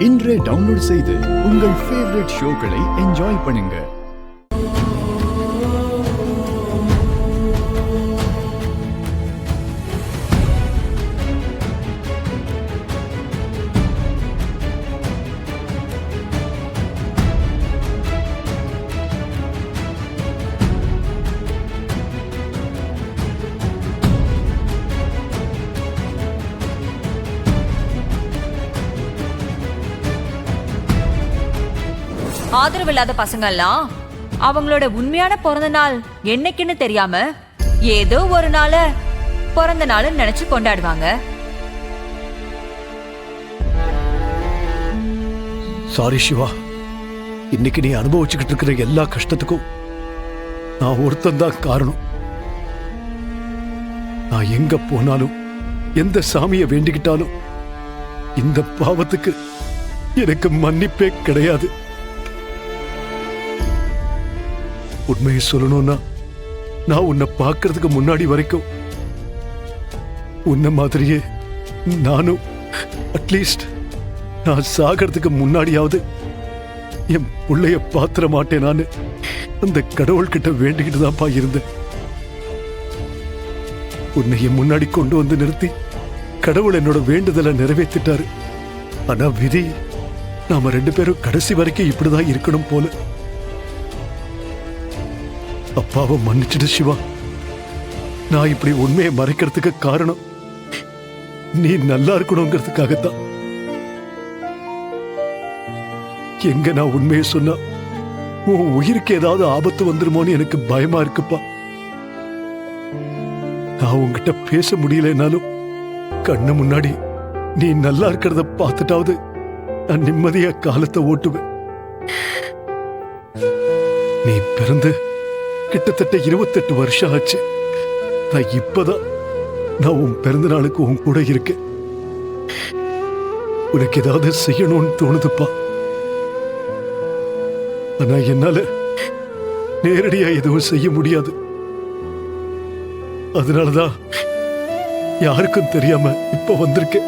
இன்றே டவுன்லோட் செய்து உங்கள் ஃபேவரட் ஷோக்களை என்ஜாய் பண்ணுங்க. ஆதரவு இல்லாத பசங்க எல்லாம் அவங்களோட உண்மையான பிறந்த நாள் என்னைக்குன்னு தெரியாம ஏதோ ஒரு நாள பிறந்த நாள் நினைச்சு கொண்டாடுவாங்க. சாரி சிவா, இன்னைக்கு நீ அனுபவிச்சுக்கிட்டு இருக்கிற எல்லா கஷ்டத்துக்கும் நான் ஒருத்தன் தான் காரணம். நான் எங்க போனாலும் எந்த சாமியை வேண்டிக்கிட்டாலும் இந்த பாவத்துக்கு எனக்கு மன்னிப்பே கிடையாது. உண்மையை சொல்லணும்னா நான் உன்னை பார்க்கறதுக்கு முன்னாடி வரைக்கும் உன்ன மாதிரியே நானும் அட்லீஸ்ட் நான் சாகிறதுக்கு முன்னாடியாவது என் பிள்ளைய பாத்திர மாட்டேன். நான் அந்த கடவுள்கிட்ட வேண்டிக்கிட்டு தான்ப்பா இருந்தேன். உன்னை என் முன்னாடி கொண்டு வந்து நிறுத்தி கடவுள் என்னோட வேண்டுதலை நிறைவேற்றிட்டாரு. ஆனா விதி நாம ரெண்டு பேரும் கடைசி வரைக்கும் இப்படிதான் இருக்கணும் போல. அப்பாவை மன்னிச்சிடு சிவா. நான் இப்படி உண்மையை மறைக்கிறதுக்கு காரணம் நீ நல்லா இருக்கணுங்கிறதுக்காகத்தான். எங்க நான் உண்மையை சொன்னா உன் உயிருக்கு ஏதாவது ஆபத்து வந்துருமோன்னு எனக்கு பயமா இருக்குப்பா. நான் உன்கிட்ட பேச முடியலனாலும் கண்ணு முன்னாடி நீ நல்லா இருக்கிறத பார்த்துட்டாவது நான் நிம்மதியா காலத்தை ஓட்டுவேன். நீ பிறந்து கிட்டத்தட்ட 28 வருஷம் ஆச்சு. நான் இப்பதான் நான் உன் பிறந்த நாளுக்கு உன் கூட இருக்கேன். உனக்கு ஏதாவது செய்யணும்னு தோணுதுப்பா. ஆனா என்னால நேரடியா எதுவும் செய்ய முடியாது. அதனாலதான் யாருக்கும் தெரியாம இப்ப வந்திருக்கேன்.